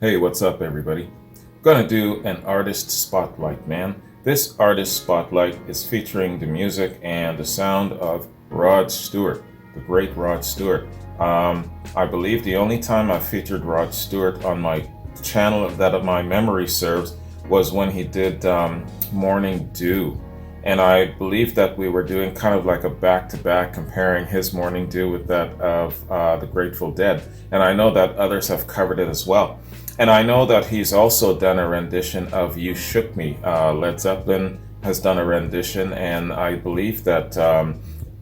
Hey, what's up, everybody? Gonna do an artist spotlight, man. This artist spotlight is featuring the music and the sound of Rod Stewart, the great Rod Stewart. I believe the only time I featured Rod Stewart on my channel that my memory serves was when he did Morning Dew. And I believe that we were doing kind of like a back-to-back comparing his Morning Dew with that of the Grateful Dead. And I know that others have covered it as well. And I know that he's also done a rendition of You Shook Me. Led Zeppelin has done a rendition, and I believe that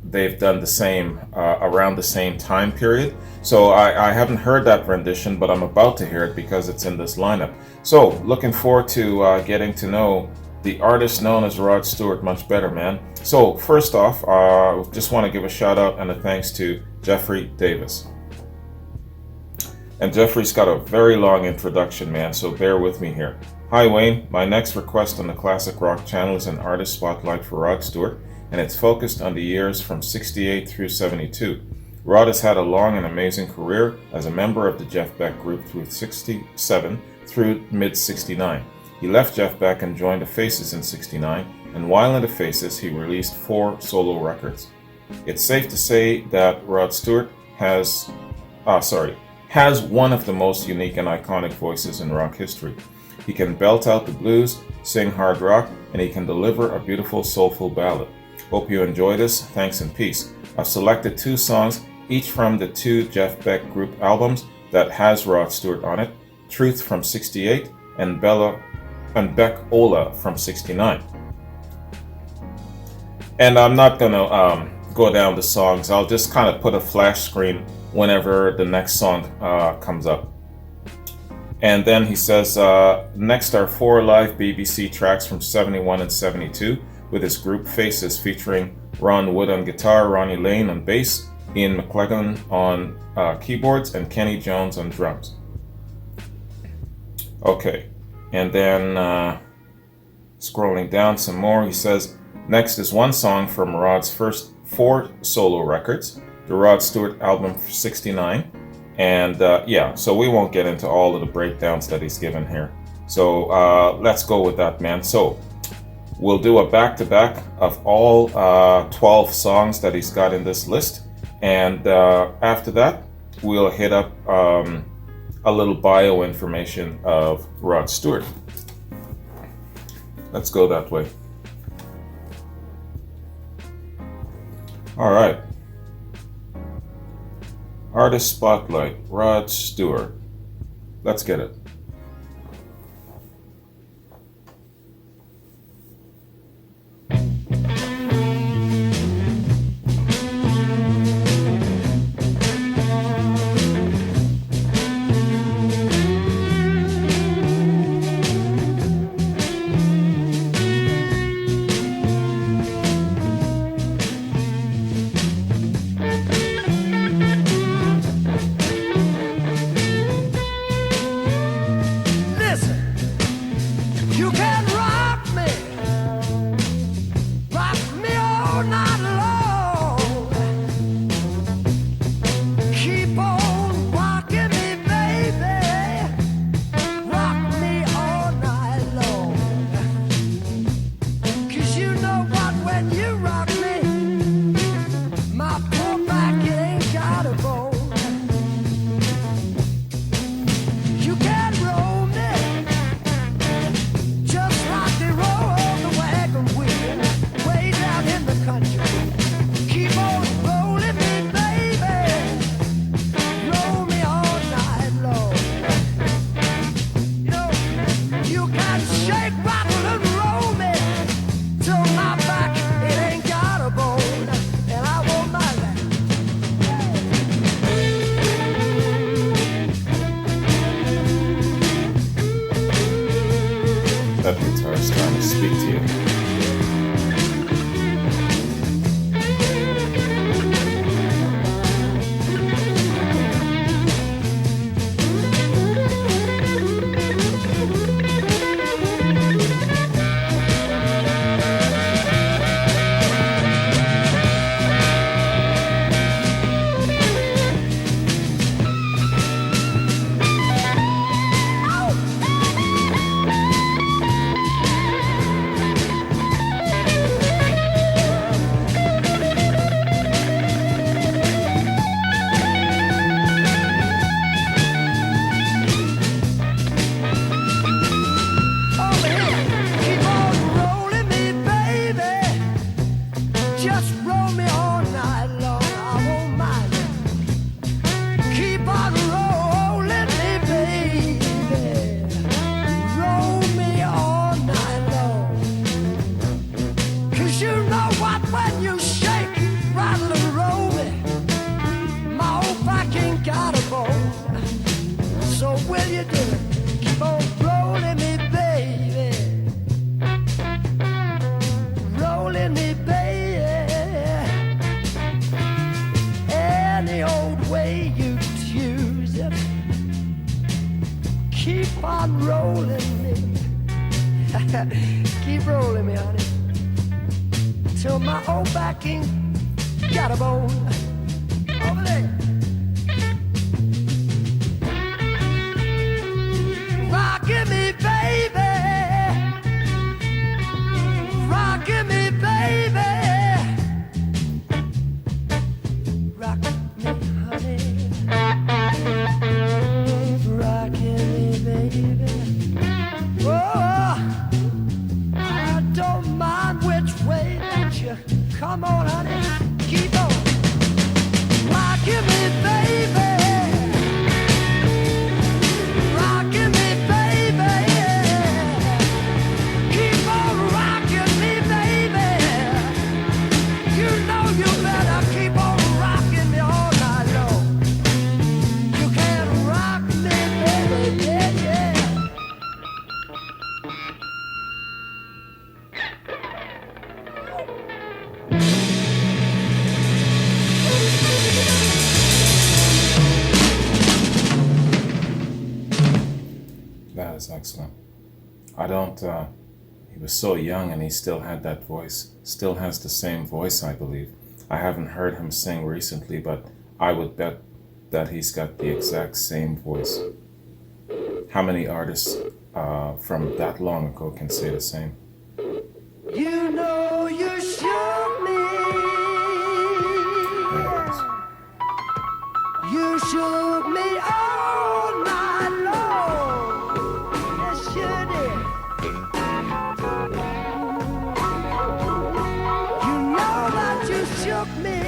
they've done the same around the same time period. So I haven't heard that rendition, but I'm about to hear it because it's in this lineup. So looking forward to getting to know the artist known as Rod Stewart much better, man. So first off, just want to give a shout out and a thanks to Jeffrey Davis. And Jeffrey's got a very long introduction, man, so bear with me here. Hi Wayne, my next request on the Classic Rock channel is an artist spotlight for Rod Stewart, and it's focused on the years from 68 through 72. Rod has had a long and amazing career as a member of the Jeff Beck group through 67 through mid-69. He left Jeff Beck and joined the Faces in 69, and while in the Faces, he released 4 solo records. It's safe to say that Rod Stewart has one of the most unique and iconic voices in rock history. He can belt out the blues, sing hard rock, and he can deliver a beautiful, soulful ballad. Hope you enjoy this. Thanks and peace. I've selected 2 songs, each from the 2 Jeff Beck group albums that has Rod Stewart on it, Truth from 68 and Beck Ola from 69. And I'm not going to go down the songs. I'll just kind of put a flash screen whenever the next song comes up. And then he says, next are 4 live BBC tracks from 71 and 72 with his group Faces featuring Ron Wood on guitar, Ronnie Lane on bass, Ian McLagan on keyboards, and Kenny Jones on drums. Okay, and then scrolling down some more, he says, next is 1 song from Rod's first 4 solo records, the Rod Stewart album for 69, and so we won't get into all of the breakdowns that he's given here. So let's go with that, man. So we'll do a back-to-back of all 12 songs that he's got in this list, and after that we'll hit up a little bio information of Rod Stewart. Let's go that way. All right. Artist Spotlight, Rod Stewart. Let's get it. That guitar is trying to speak to you. Keep rolling me, honey. Till my old backing got a bone. Over there. Rockin' me, baby. Rockin' me, baby. Rockin' me, honey. Rockin' me, baby. Oh, I don't mind which way that you come on, honey. Keep on. Rockin' me, baby. Rockin' me, baby. Keep on rockin' me, baby. You know you better keep on rockin' me all night long. You can rock me, baby, yeah, yeah. That is excellent. I don't, he was so young and he still had that voice. Still has the same voice, I believe. I haven't heard him sing recently, but I would bet that he's got the exact same voice. How many artists from that long ago can say the same? You know you shook me. There it is. You shook me all night long. Yes, you did. You know that you shook me.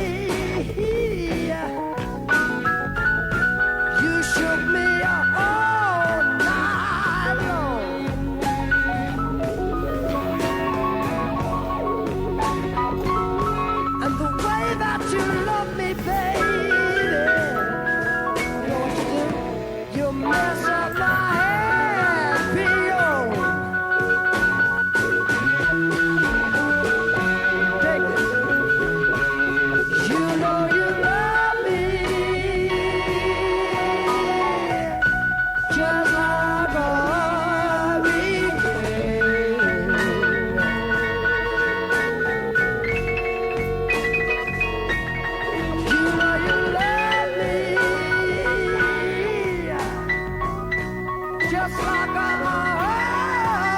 You shook me all night long. And the way that you love me, baby. You mess up my happy home. Take this. You know you love me just like a hurricane. You know you love me just like a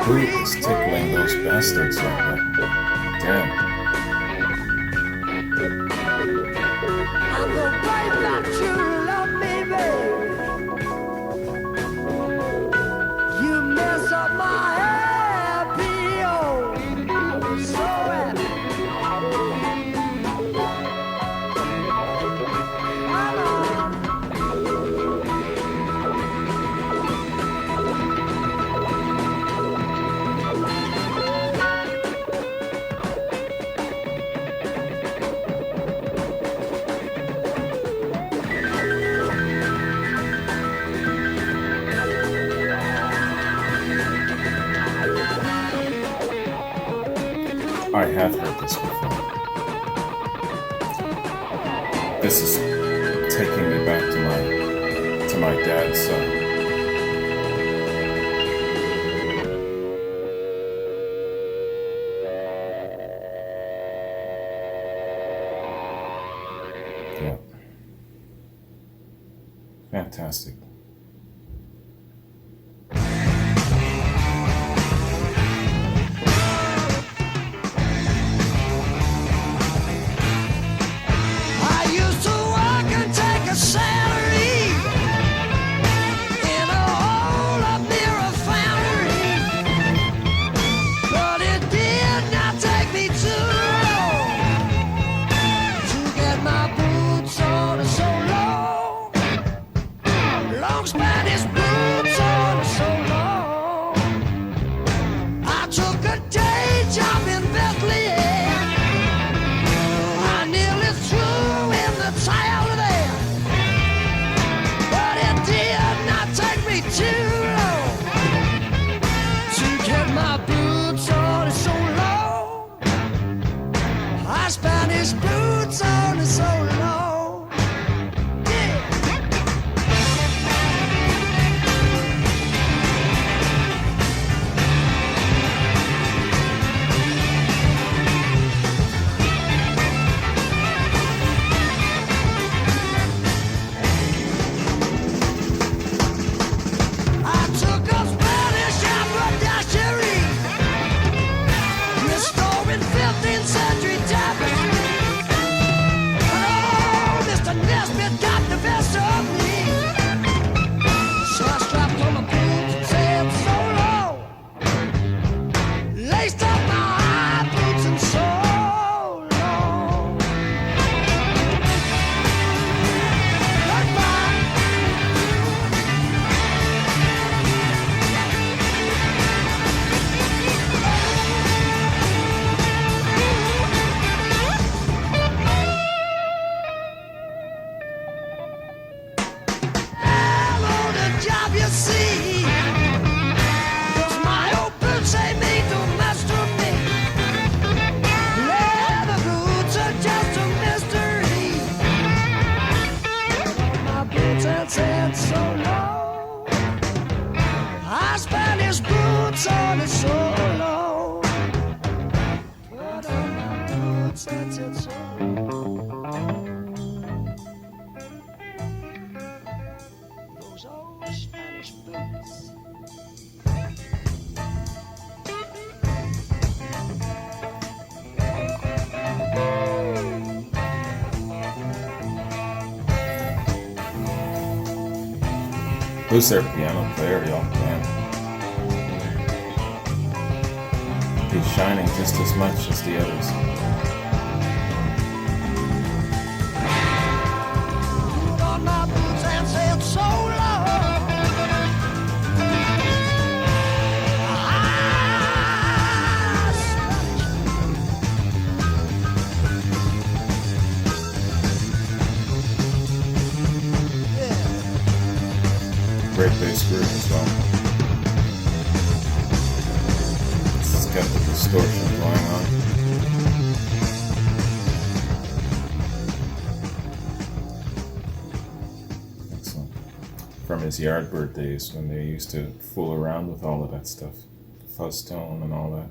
Who is tickling those bastards like that? Damn. And the way that you love me, baby, you mess up my happy home. So happy. Come on. I have heard this before. This is taking me back to my dad's yeah. Fantastic. I used to work and take a salary in a hole up near a foundry, but it did not take me too long to get my boots on so long. Who's their piano player, y'all? Man. He's shining just as much as the others. On my boots and sailed so long. Great bass group as well. It's got the distortion going on. Excellent. From his Yardbird days when they used to fool around with all of that stuff. Fuzz tone and all that.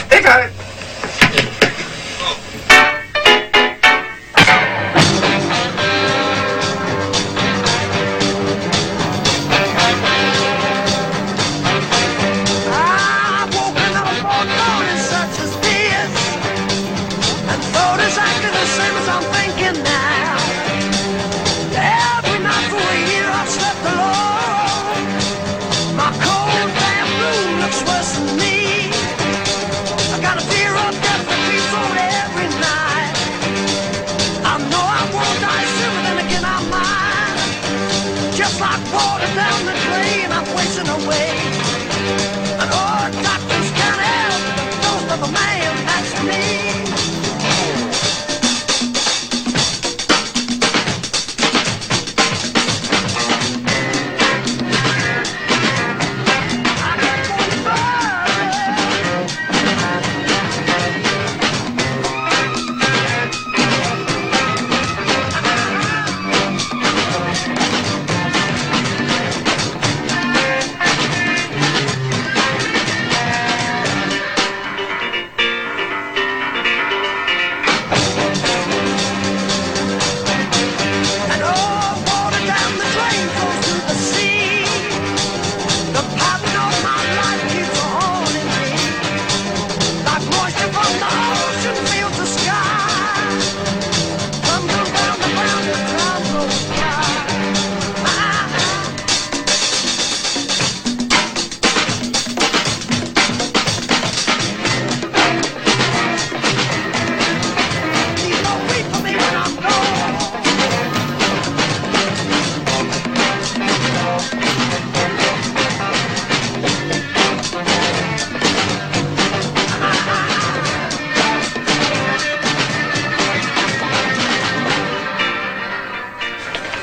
They got it. I've woken up one morning such as this, and thought exactly the same as I'm thinking now. Every night for a year I've slept alone. My cold damn room looks worse than me. I got a fear of death that creeps on every night. I know I won't die soon, but then again I might. Just like water down the drain, I'm wasting away. And all doctors can't help the ghost of a man, that's me. And all water down the drain goes to the sea. The pattern of my life keeps haunting me. Like moisture from the ocean fills the sky. Comes around the ground, the cloud goes by. Please don't weep for me when I'm gone.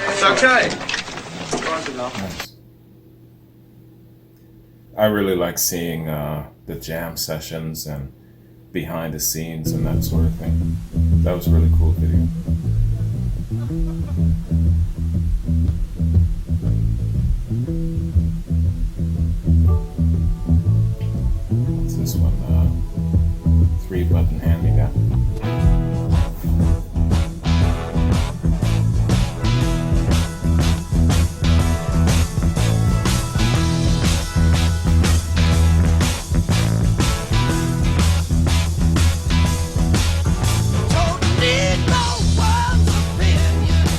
It's okay. Nice. I really like seeing the jam sessions and behind the scenes and that sort of thing. That was a really cool video. What's this one? 3-button hand-me-down. Don't need no one's opinion.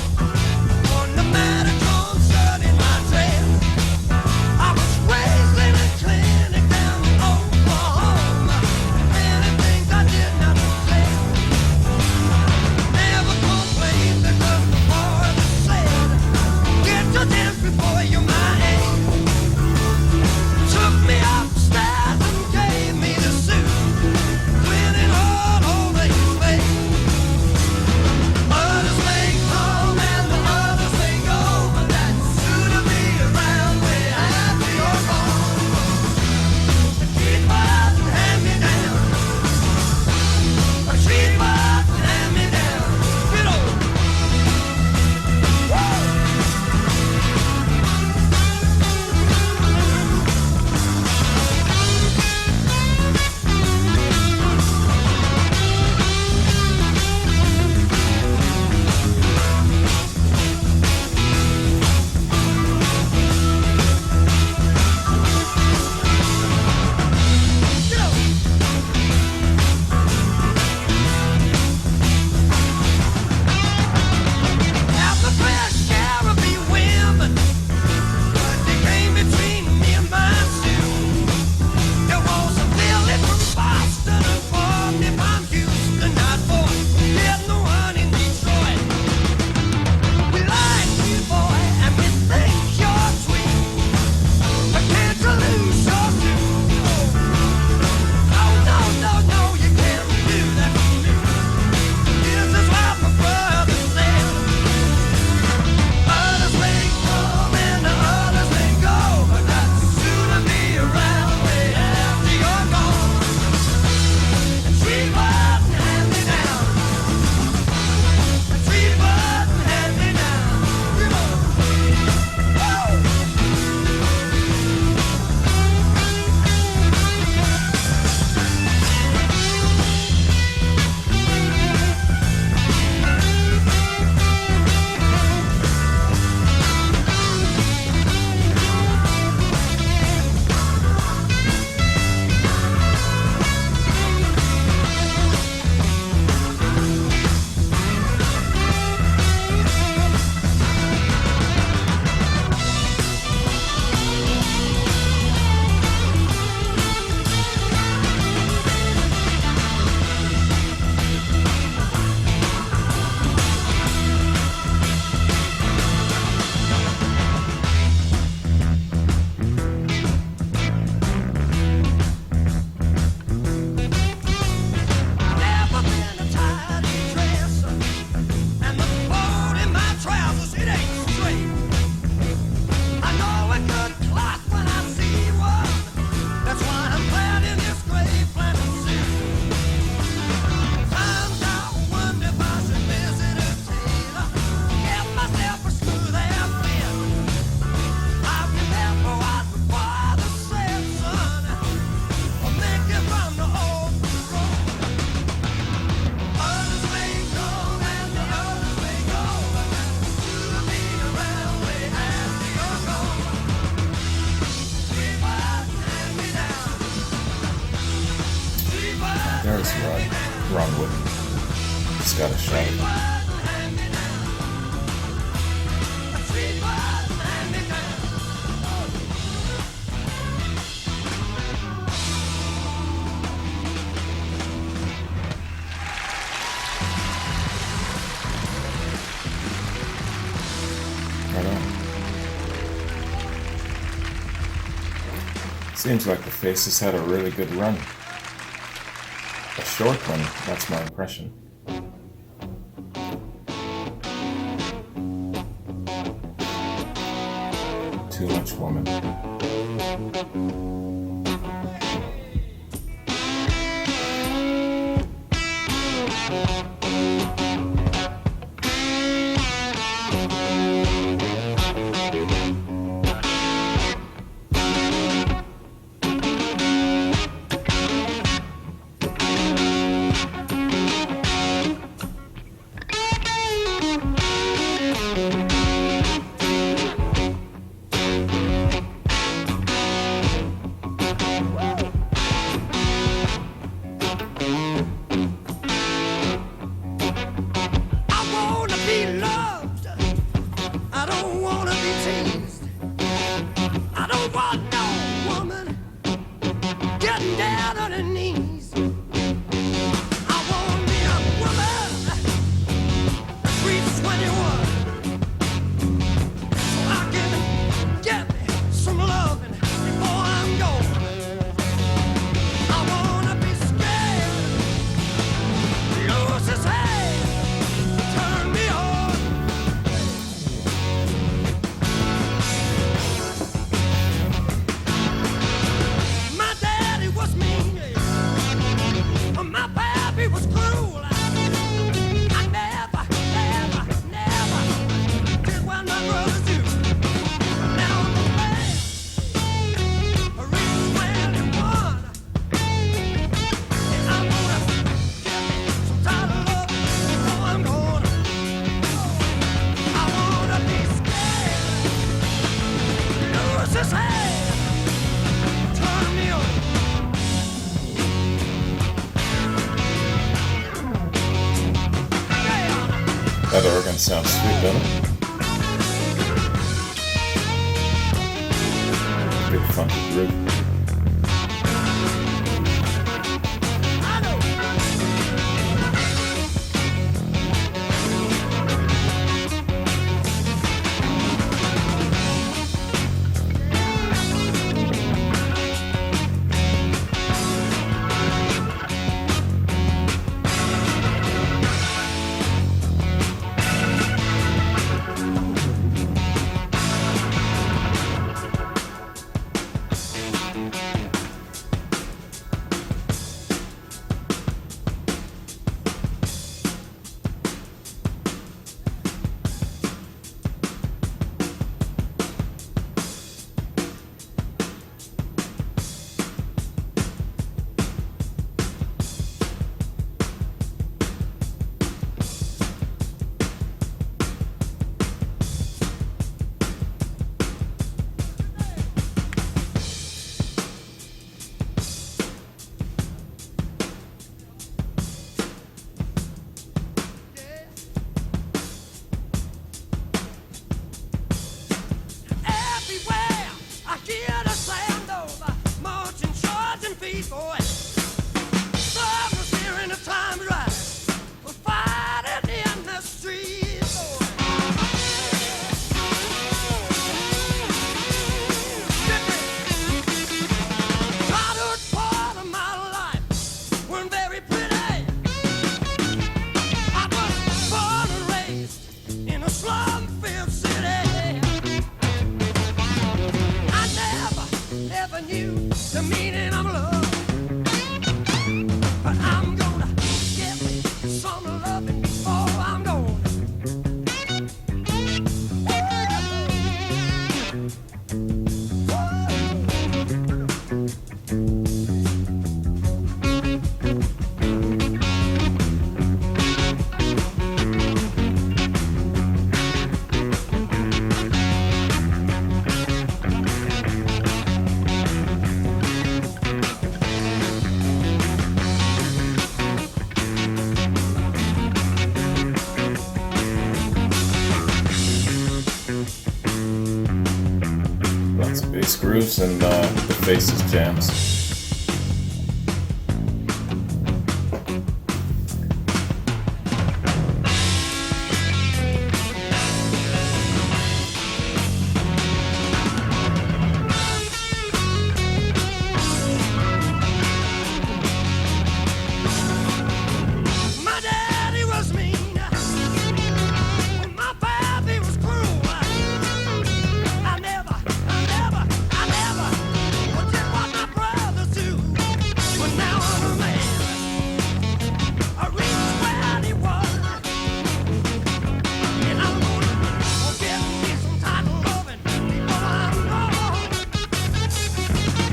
run with it. It's got a shot. Right on. Seems like the Faces had a really good run. A short one, that's my impression. Too much woman. That organ sounds sweet, doesn't it? Big funky groove. The meaning of love. these grooves and the faces jams. My daddy was mean. My pappy was cruel. I never did what my brothers do. But now I'm a man. I reached where he was. And I'm gonna get me some title loving before I'm gone.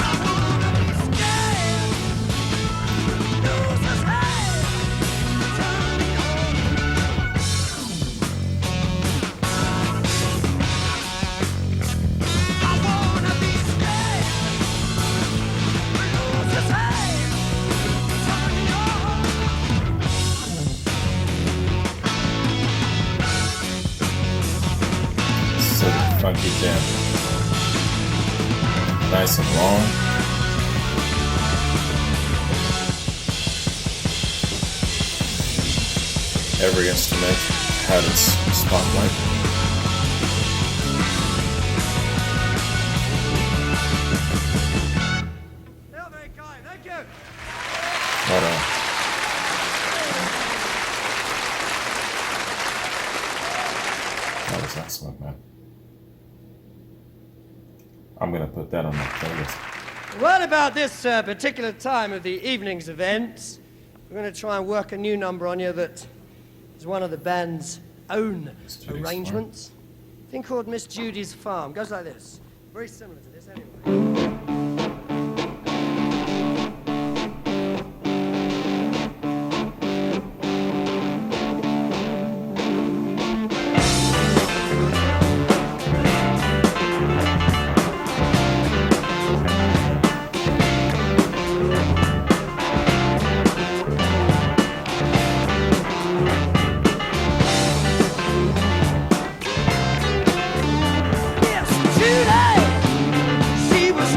I wanna be scared. Lose his head. Turn me on. I wanna be scared. Lose his head. Turn me on. So funky jam. Nice and long. Every instrument had its spotlight. Yeah, very kind. Thank you. But, that was excellent, man. I'm gonna put that on my playlist. Well, about this particular time of the evening's event, we're going to try and work a new number on you that is one of the band's own Judys' arrangements. A thing called Miss Judy's Farm. Goes like this. Very similar to this, anyway. Yes, Judy, she was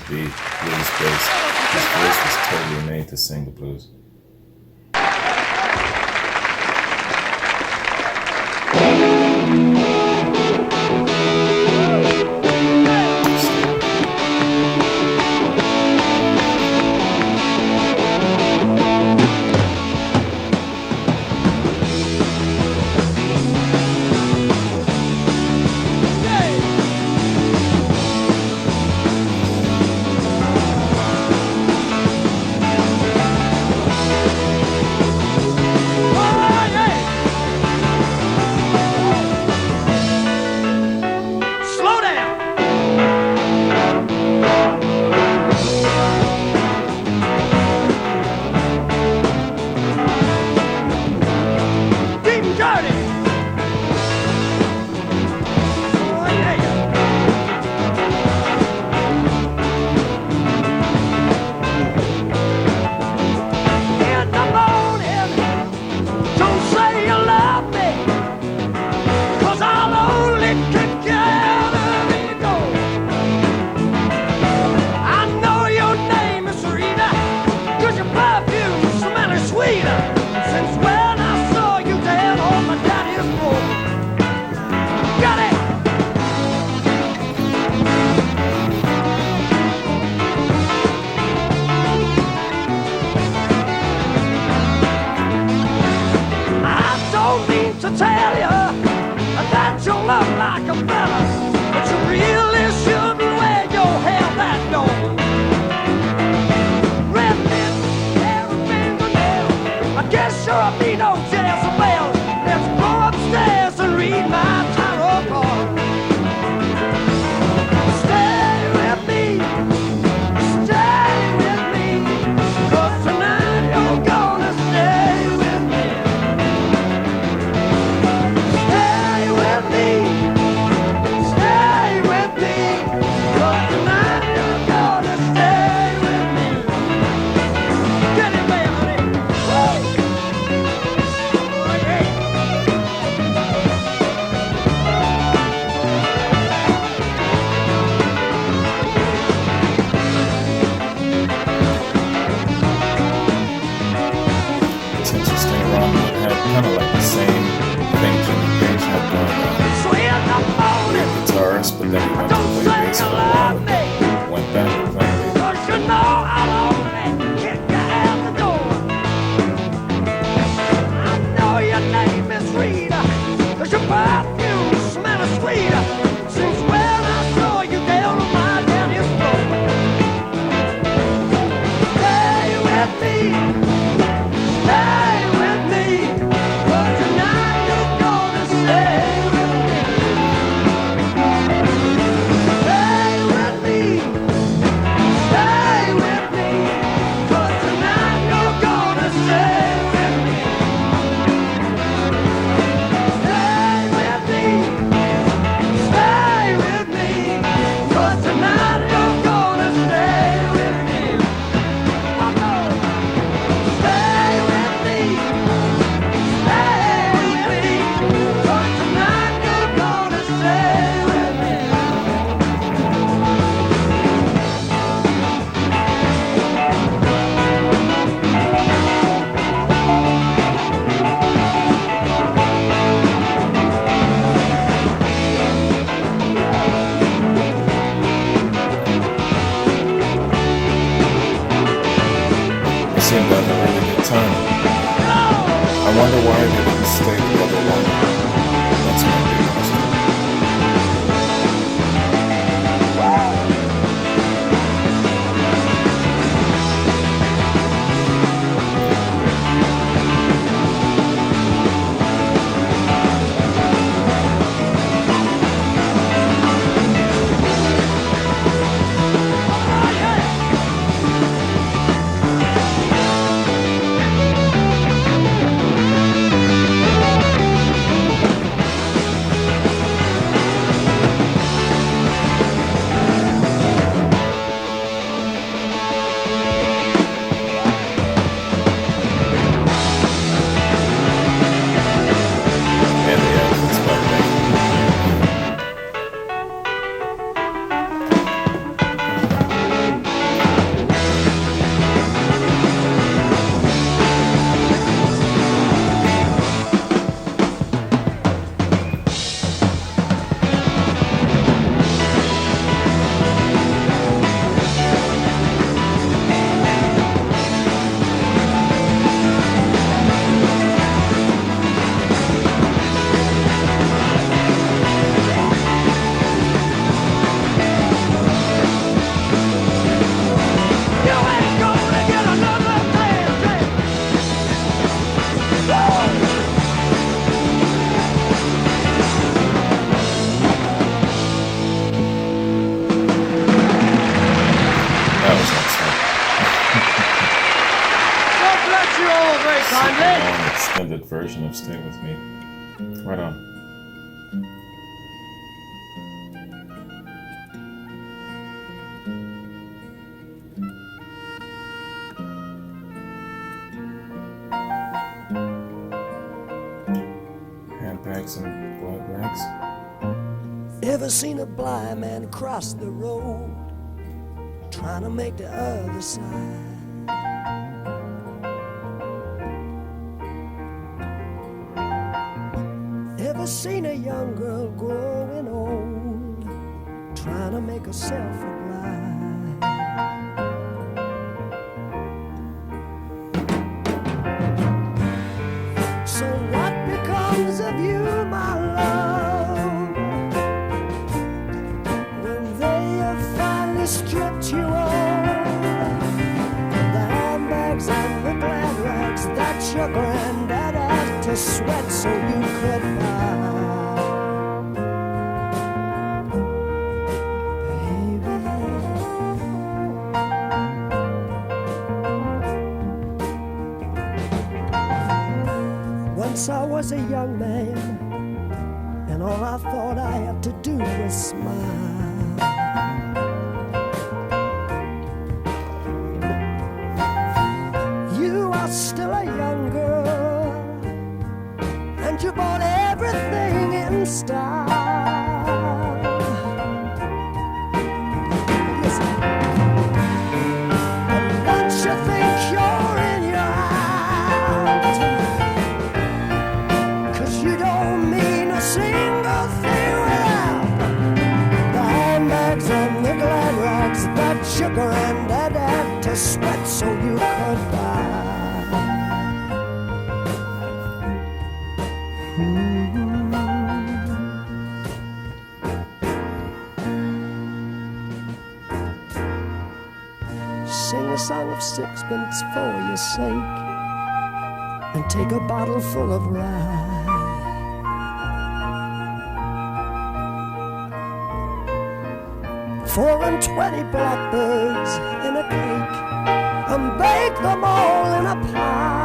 upbeat, blues based. His voice was totally made to sing the blues. Slow down. Deep and dirty. Oh, yeah. In the morning, don't say you love me, 'cause I'll only kick you out of the door. I know your name is Rita, 'cause your perfume smelling sweeter since when I saw you down on my daddy's floor. Got it! I don't mean to tell you that you look like a fella, but you really shouldn't wear your hair that long. Red lips, hair and fingernails, I guess you're a mean old Jezebel. Let's go upstairs and read my tarot card. Stay with me, 'cause tonight you're gonna stay with me. Stay with me, 'cause tonight you're gonna stay with me. Get it, baby. Woo! Oh, yeah. It's interesting, Ron Wood had kind of like the same thing Jimmy Page had going on. So in the morning, Guitarist, but then he went to don't play say bass you for a love while, me, went back to playing bass. 'cause you know I'll only kick you out the door. I know your name is Rita, 'cause your perfume smells sweeter since when I saw you down on my daddy's floor. Stay with me, 'cause tonight you're gonna stay with me. Stay with me, 'cause tonight you're gonna stay with me. Stay with me, 'cause tonight you're gonna stay with me. Oh, no. Stay with me, 'cause tonight you're gonna stay with me. They seemed to have a really good time. I wonder why they didn't stay together longer. That's my big question. extended version of Stay With Me. Right on. Handbags and glove rags. Ever seen a blind man cross the road, trying to make the other side? Ever seen a young girl growing old, trying to make herself a bride? So what becomes of you, my love, when they have finally stripped you of the handbags and the glad rags that your granddad had to sweat so you could buy? Once I was a young man, and all I thought I had to do was smile. You are still a young girl, and you bought everything in style. Listen, and once you think you're in your act, you don't mean a single thing without the handbags and the glad rags that your granddad had to sweat so you could buy. Sing a song of sixpence for your sake, and take a bottle full of rye. 4 and 20 blackbirds in a cake, and bake them all in a pie.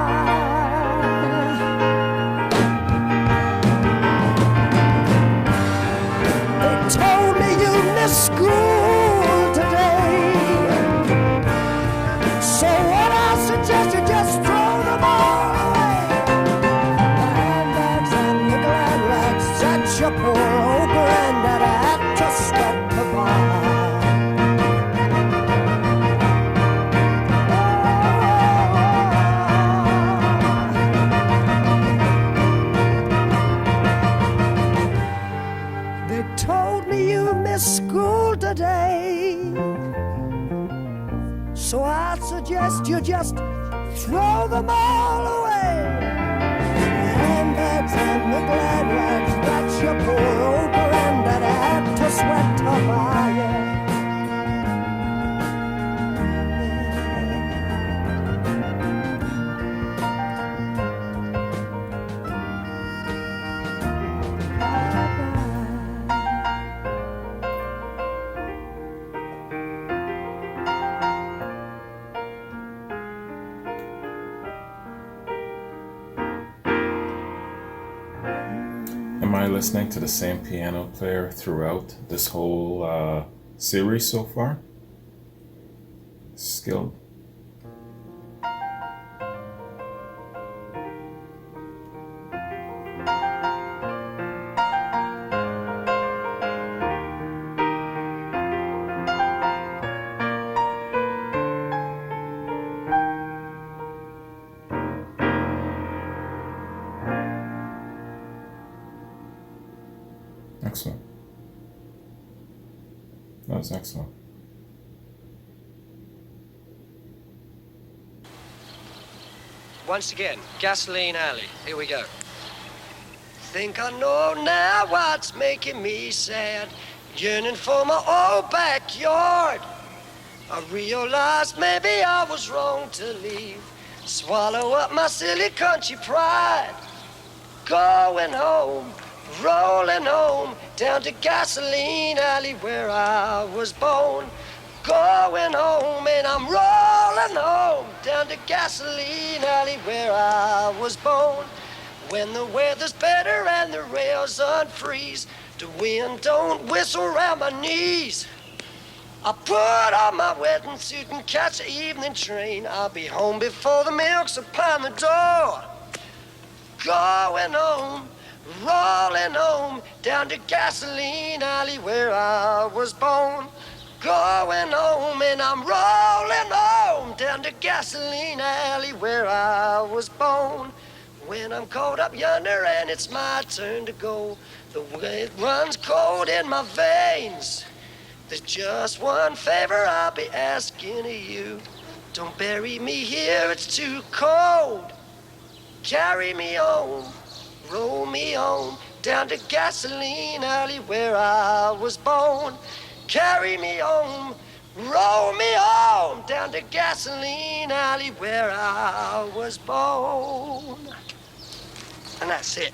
They told me you missed school today, so what I suggest you just throw them all away. The handbags and the glad rags that your poor old granddad had to sweat to buy. School today, so I suggest you just throw them all away. The handbags and the glad rags that your poor old granddad had to sweat to buy. Am I listening to the same piano player throughout this whole series so far? Skilled. Excellent. That was excellent. Once again, Gasoline Alley. Here we go. Think I know now what's making me sad, yearning for my old backyard. I realized maybe I was wrong to leave, swallow up my silly country pride. Going home, rolling home, down to Gasoline Alley where I was born. Going home and I'm rolling rolling home down to Gasoline Alley where I was born. When the weather's better and the rails unfreeze, the wind don't whistle round my knees. I put on my wedding suit and catch the evening train. I'll be home before the milk's upon the door. Going home, rolling home down to Gasoline Alley where I was born. Going home and I'm rolling home down to Gasoline Alley where I was born. When I'm caught up yonder and it's my turn to go, the wind runs cold in my veins. There's just one favor I'll be asking of you. Don't bury me here, it's too cold. Carry me home, roll me home down to Gasoline Alley where I was born. Carry me home, roll me home down to Gasoline Alley where I was born. And that's it.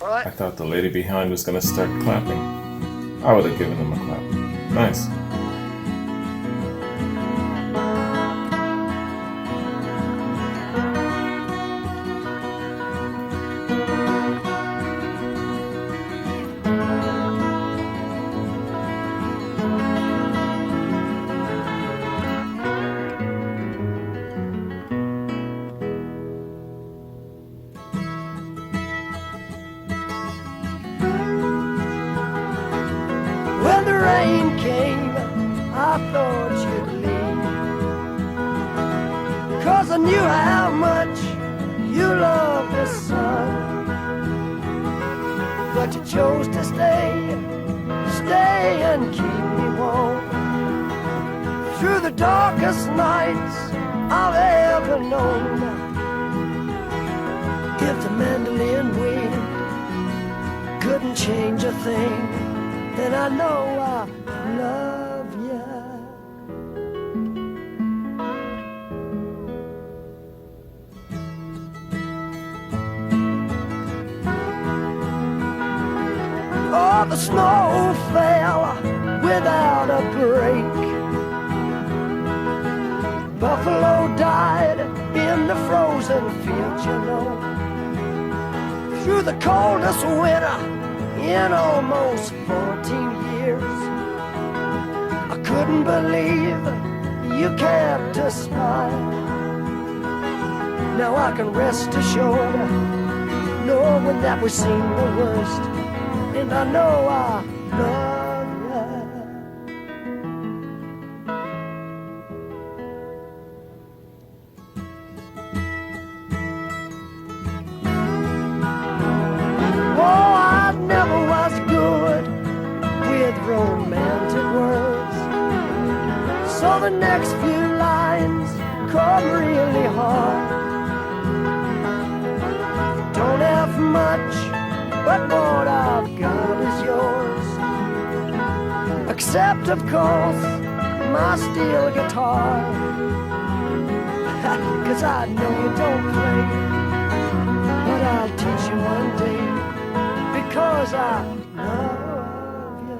All right? I thought the lady behind was gonna start clapping. I would have given them a clap. Nice. When the rain came, I thought you'd leave, 'cause I knew how much you loved the sun. But you chose to stay and keep me warm through the darkest nights I've ever known. If the mandolin wind couldn't change a thing, then I know I love you. Oh, the snow fell without a break. Buffalo died in the frozen fields, you know. Through the coldest winter in almost 14 years, I couldn't believe you kept a smile. Now I can rest assured, knowing that we've seen the worst, and I know I love you. Oh, I never was good with romantic words, so the next few lines come really hard. Don't have much, but what I've got is yours, except of course my steel guitar. 'Cause I know you don't play, but I'll teach you one day, because I love you.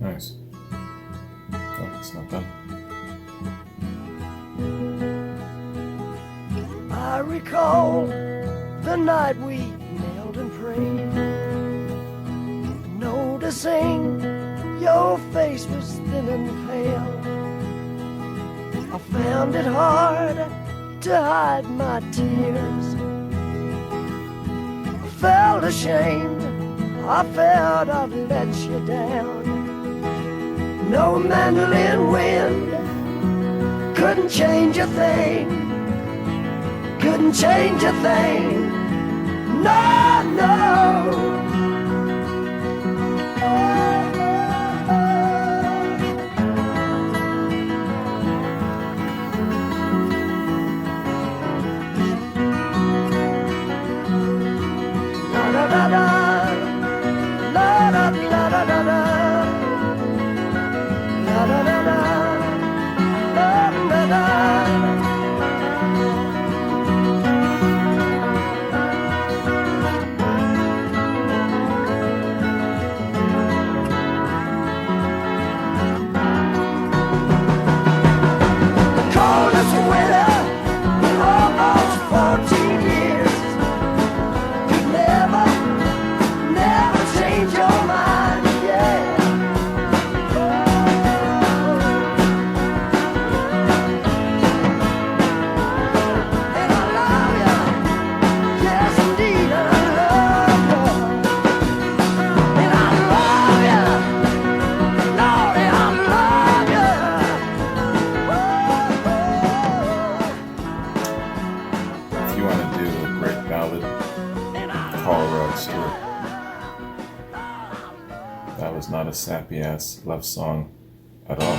Nice. Oh, it's not done. I recall the night we knelt and prayed, noticing your face was thin and pale. I found it hard to hide my tears. I felt ashamed, I felt I'd let you down. No mandolin wind couldn't change a thing, couldn't change a thing. No, no. La da da, la da la da da da, la da da da, la da da. Coldest winter in almost 14 years. You'd never, never change your mind, yeah. And I love you, yes indeed, and I love you. And I love you, Lord, and I love you. If you want to do a great ballad, call Rod Stewart. That was not a sappy ass love song at all.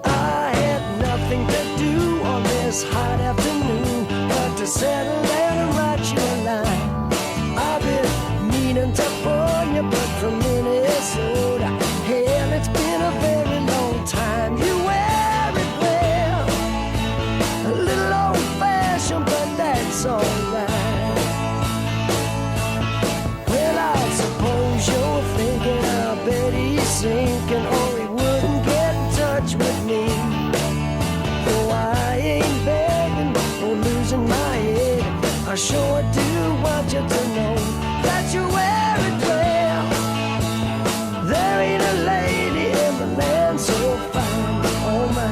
I had nothing to do on this hot afternoon but to settle down and write you a line. I've been meaning to phone you, but from Minnesota, hell, it's been a very long time. You wear it well, a little old-fashioned, but that's alright. Well, I suppose you're thinking, I bet he's sinking, or he wouldn't get in touch with me. Though I ain't begging or losing my head, I sure do want you to know that you wear it well. There ain't a lady in the land so fine, oh my.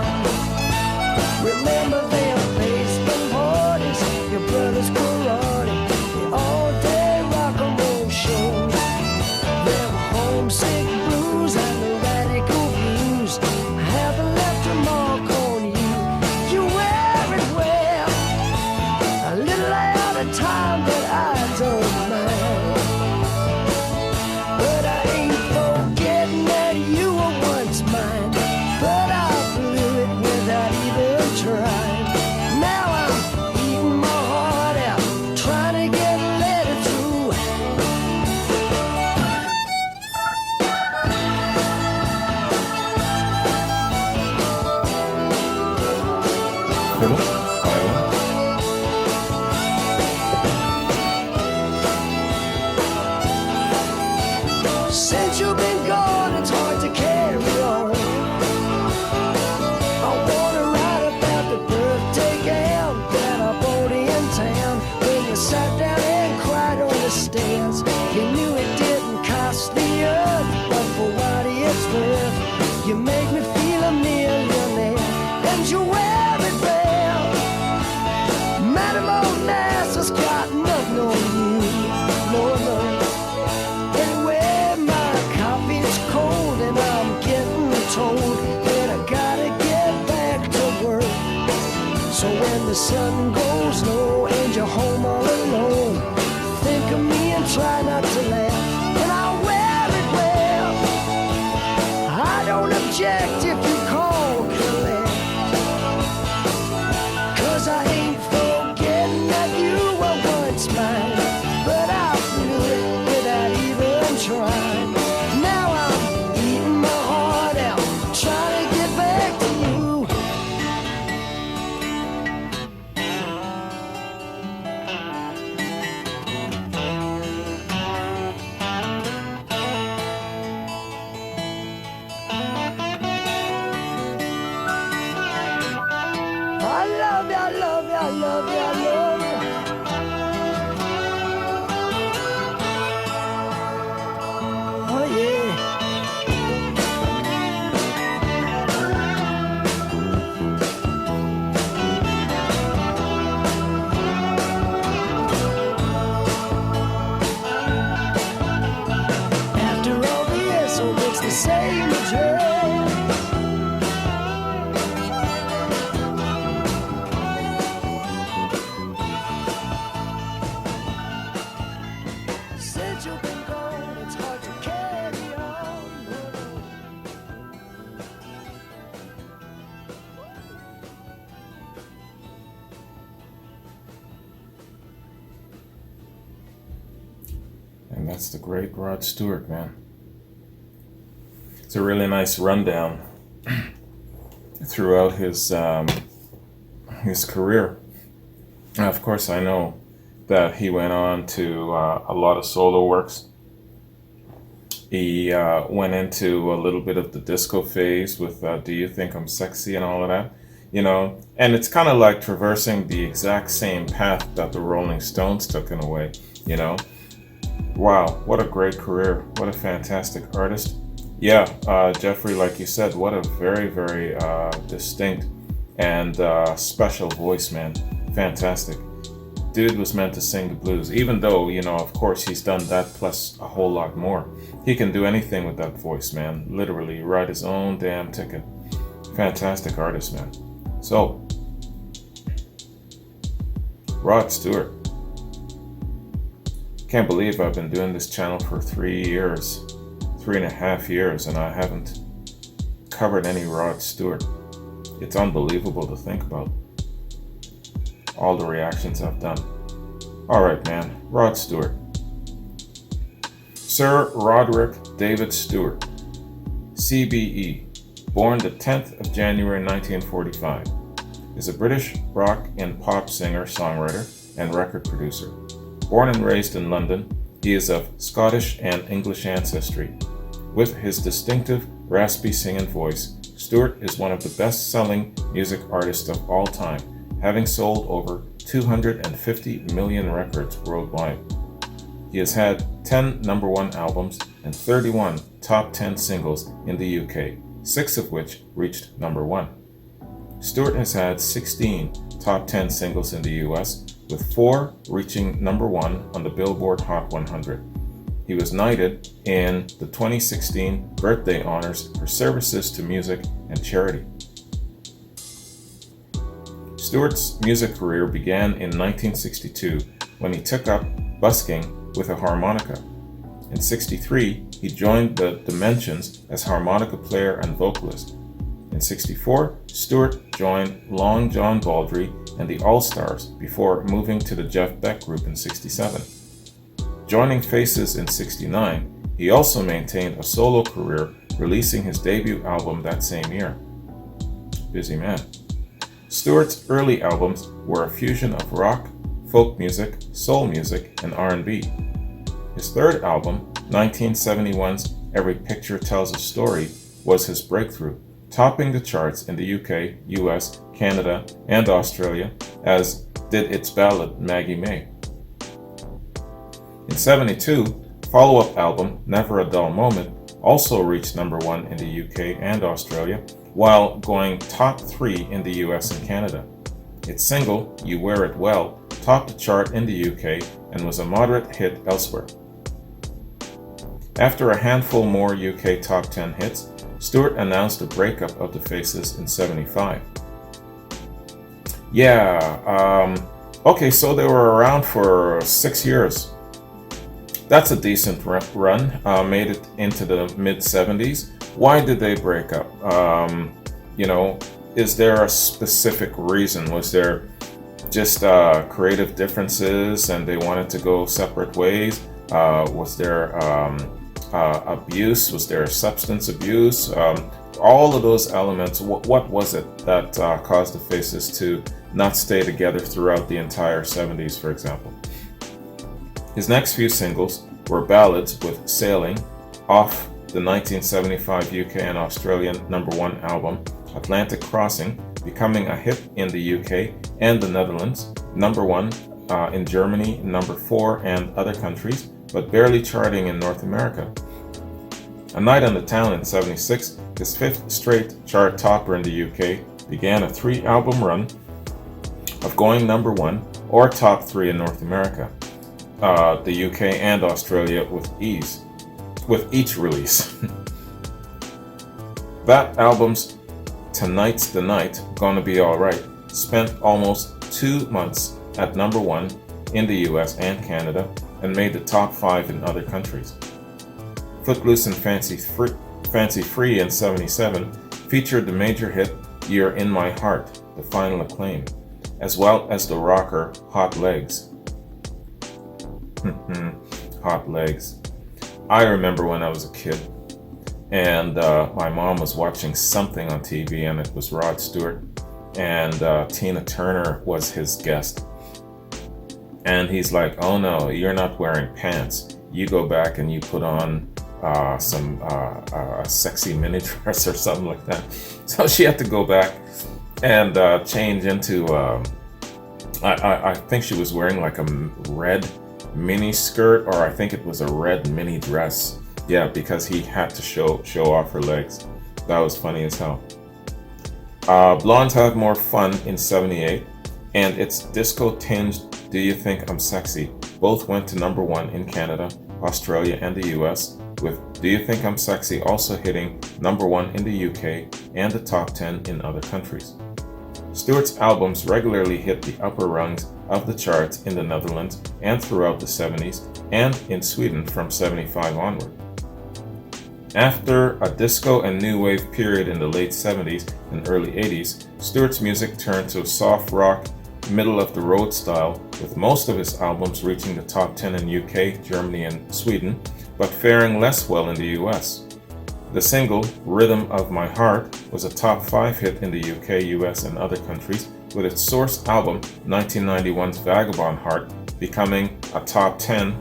Remember them baseball parties, your brother's karate, the all-day rock and roll shows, them homesick blues and the radical blues haven't left a mark on you. You wear it well, a little out of time, but I don't mind. But I ain't forgetting that you were once mine, but I blew it without even trying. Now I'm eating my heart out, trying to get a letter through. Fiddle, violin. Since you've been gone, it's hard to carry on. I wanna write about the birthday gown that I bought in town. When you sat down and cried on the stairs, you knew it didn't cost the earth, but for what it's worth, you make me feel a millionaire, and you wear it well. Madam Old Nassau's got nothing on you, no, no. Anyway, my coffee's cold and I'm getting told that I gotta get back to work. So when the sun goes low and you're home all alone, think of me and try not to laugh. And I wear it well, I don't object if you call collect, 'cause I ain't forgetting that you were once mine, but I blew it without even trying. Now I'm eating my heart out, trying to get back to you. That's the great Rod Stewart, man. It's a really nice rundown throughout his career. Now, of course, I know that he went on to a lot of solo works. He went into a little bit of the disco phase with Do You Think I'm Sexy and all of that, you know, and it's kind of like traversing the exact same path that the Rolling Stones took in a way, you know. Wow, what a great career. What a fantastic artist. Yeah, Jeffrey, like you said, what a very, very distinct and special voice, man. Fantastic. Dude was meant to sing the blues, even though, you know, of course, he's done that plus a whole lot more. He can do anything with that voice, man. Literally, write his own damn ticket. Fantastic artist, man. So, Rod Stewart. Can't believe I've been doing this channel for 3.5 years, and I haven't covered any Rod Stewart. It's unbelievable to think about. All the reactions I've done. Alright, man. Rod Stewart. Sir Roderick David Stewart, CBE, born the 10th of January 1945, is a British rock and pop singer, songwriter, and record producer. Born and raised in London, he is of Scottish and English ancestry. With his distinctive, raspy singing voice, Stewart is one of the best-selling music artists of all time, having sold over 250 million records worldwide. He has had 10 number 1 albums and 31 top 10 singles in the UK, 6 of which reached number 1. Stewart has had 16 top 10 singles in the US, with 4 reaching number 1 on the Billboard Hot 100. He was knighted in the 2016 birthday honors for services to music and charity. Stewart's music career began in 1962 when he took up busking with a harmonica. In '63, he joined the Dimensions as harmonica player and vocalist. In '64, Stewart joined Long John Baldry and the All-Stars before moving to the Jeff Beck Group in '67. Joining Faces in '69, he also maintained a solo career, releasing his debut album that same year. Busy man. Stewart's early albums were a fusion of rock, folk music, soul music, and R&B. His third album, 1971's Every Picture Tells a Story, was his breakthrough, topping the charts in the UK, US, Canada, and Australia, as did its ballad Maggie May. In '72, follow-up album Never a Dull Moment also reached number 1 in the UK and Australia, while going top 3 in the US and Canada. Its single, You Wear It Well, topped the chart in the UK and was a moderate hit elsewhere. After a handful more UK top 10 hits, Stewart announced the breakup of the Faces in '75. Okay, so they were around for 6 years. That's a decent run, made it into the mid-70s. Why did they break up? Is there a specific reason? Was there just creative differences and they wanted to go separate ways? Was there abuse? Was there substance abuse? All of those elements, what was it that caused the Faces to not stay together throughout the entire 70s, for example? His next few singles were ballads with Sailing, off the 1975 UK and Australian number 1 album, Atlantic Crossing, becoming a hit in the UK and the Netherlands, number 1 in Germany, number 4 and other countries, but barely charting in North America. A Night on the Town in '76, his 5th straight chart topper in the UK, began a 3-album run of going number 1 or top 3 in North America, the UK and Australia with each release. That album's Tonight's the Night, Gonna Be Alright, spent almost 2 months at number 1 in the US and Canada and made the top 5 in other countries. Footloose and Fancy Free in '77 featured the major hit You're in My Heart, the final acclaim, as well as the rocker Hot Legs. Hot Legs. I remember when I was a kid, and my mom was watching something on TV, and it was Rod Stewart, and Tina Turner was his guest. And he's like, "Oh no, you're not wearing pants. You go back and you put on some sexy mini dress or something like that." So she had to go back and change into, I think she was wearing like a red mini skirt, or I think it was a red mini dress. Yeah, because he had to show off her legs. That was funny as hell. Blondes Have More Fun in '78, and its disco-tinged Do You Think I'm Sexy both went to #1 in Canada, Australia, and the US, with Do You Think I'm Sexy also hitting #1 in the UK and the top 10 in other countries. Stewart's albums regularly hit the upper rungs of the charts in the Netherlands and throughout the '70s, and in Sweden from '75 onward. After a disco and new wave period in the late '70s and early '80s, Stewart's music turned to a soft rock, middle-of-the-road style, with most of his albums reaching the top 10 in UK, Germany, and Sweden, but faring less well in the US. The single, Rhythm of My Heart, was a top 5 hit in the UK, US, and other countries, with its source album, 1991's Vagabond Heart, becoming a top 10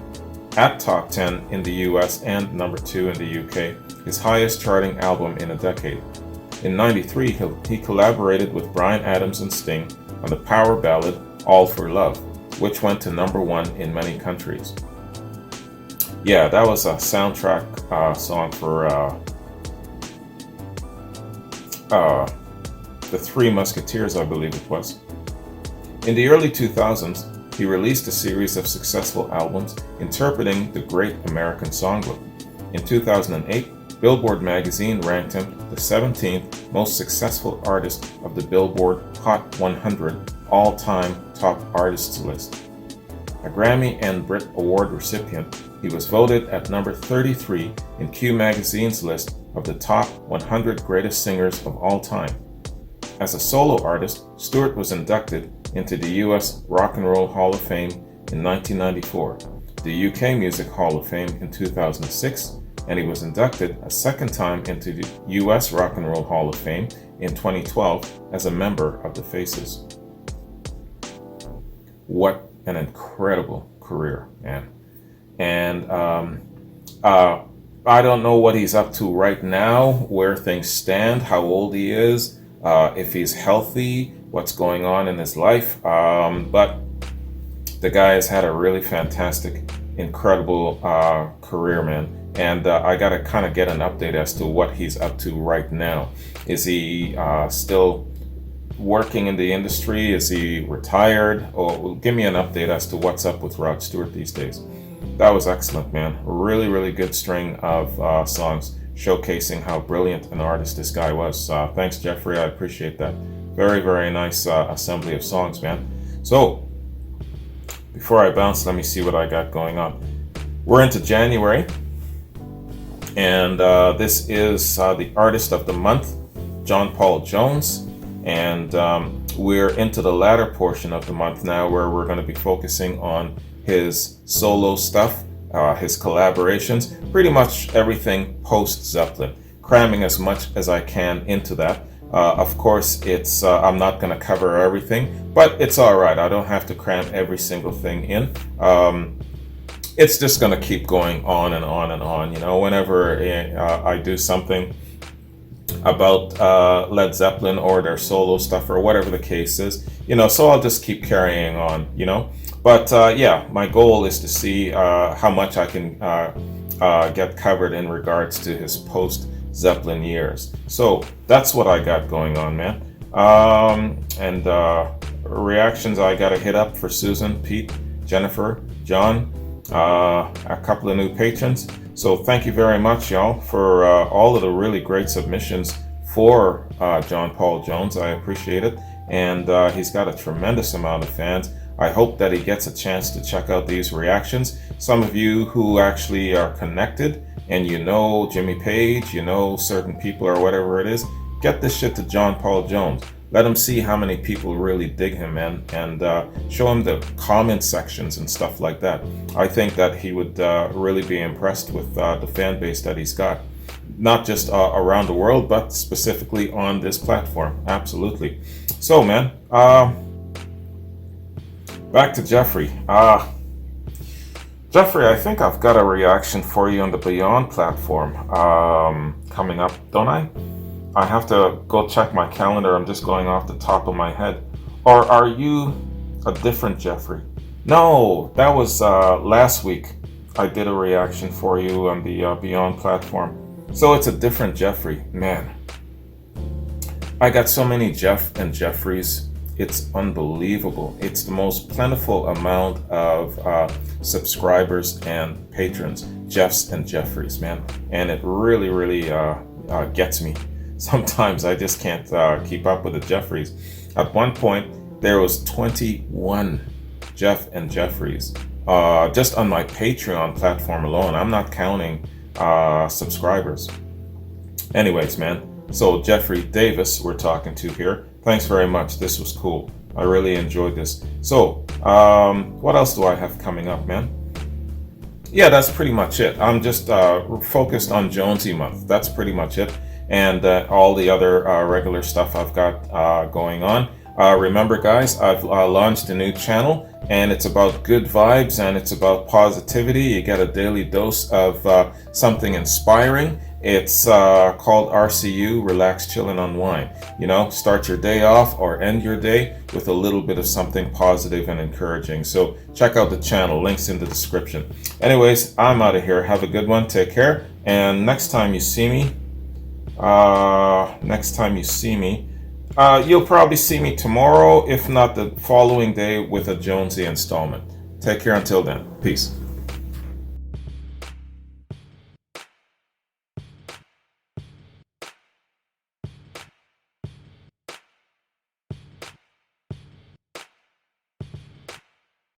in the US and #2 in the UK, his highest charting album in a decade. In '93, he collaborated with Bryan Adams and Sting on the power ballad All for Love, which went to #1 in many countries. Yeah, that was a soundtrack song for The Three Musketeers, I believe it was. In the early 2000s, he released a series of successful albums interpreting the Great American Songbook. In 2008, Billboard magazine ranked him the 17th most successful artist of the Billboard Hot 100 all-time top artists list. A Grammy and Brit Award recipient, he was voted at number 33 in Q Magazine's list of the top 100 greatest singers of all time. As a solo artist, Stewart was inducted into the US Rock and Roll Hall of Fame in 1994, the UK Music Hall of Fame in 2006, and he was inducted a second time into the US Rock and Roll Hall of Fame in 2012 as a member of the Faces. What an incredible career, man. And I don't know what he's up to right now, where things stand, how old he is, if he's healthy, what's going on in his life. But the guy has had a really fantastic, incredible career, man. And I got to kind of get an update as to what he's up to right now. Is he still working in the industry? Is he retired? Or give me an update as to what's up with Rod Stewart these days. That was excellent, man. Really, really good string of songs showcasing how brilliant an artist this guy was. Thanks, Jeffrey. I appreciate that. Very, very nice assembly of songs, man. So, before I bounce, let me see what I got going on. We're into January, and this is the artist of the month, John Paul Jones. And we're into the latter portion of the month now, where we're going to be focusing on his solo stuff, his collaborations, pretty much everything post-Zeppelin, cramming as much as I can into that. Of course, it's I'm not going to cover everything, but it's all right. I don't have to cram every single thing in. It's just going to keep going on and on and on. You know, whenever I do something about Led Zeppelin or their solo stuff or whatever the case is, you know, so I'll just keep carrying on, you know. But yeah, my goal is to see how much I can get covered in regards to his post-Zeppelin years. So that's what I got going on, man. And reactions I got to hit up for Susan, Pete, Jennifer, John, a couple of new patrons. So thank you very much, y'all, for all of the really great submissions for John Paul Jones. I appreciate it. And he's got a tremendous amount of fans. I hope that he gets a chance to check out these reactions. Some of you who actually are connected and you know Jimmy Page, you know certain people or whatever it is, get this shit to John Paul Jones. Let him see how many people really dig him, man, and show him the comment sections and stuff like that. I think that he would really be impressed with the fan base that he's got. Not just around the world, but specifically on this platform. Absolutely. So, man, back to Jeffrey. Jeffrey, I think I've got a reaction for you on the Beyond platform coming up, don't I? I have to go check my calendar. I'm just going off the top of my head. Or are you a different Jeffrey? No, that was last week. I did a reaction for you on the Beyond platform. So it's a different Jeffrey. Man, I got so many Jeff and Jeffreys. It's unbelievable. It's the most plentiful amount of subscribers and patrons, Jeffs and Jeffreys, man. And it really, really gets me. Sometimes I just can't keep up with the Jeffreys. At one point, there was 21 Jeff and Jeffreys just on my Patreon platform alone. I'm not counting subscribers. Anyways, man, so Jeffrey Davis we're talking to here. Thanks very much. This was cool. I really enjoyed this. So what else do I have coming up, man? Yeah, that's pretty much it. I'm just focused on Jonesy month. That's pretty much it. And all the other regular stuff I've got going on. Remember, guys, I've launched a new channel, and it's about good vibes and it's about positivity. You get a daily dose of something inspiring. It's called RCU, Relax, Chill, and Unwind. You know, start your day off or end your day with a little bit of something positive and encouraging. So check out the channel, links in the description. Anyways, I'm out of here. Have a good one. Take care. And next time you see me, you'll probably see me tomorrow, if not the following day, with a Jonesy installment. Take care until then. Peace.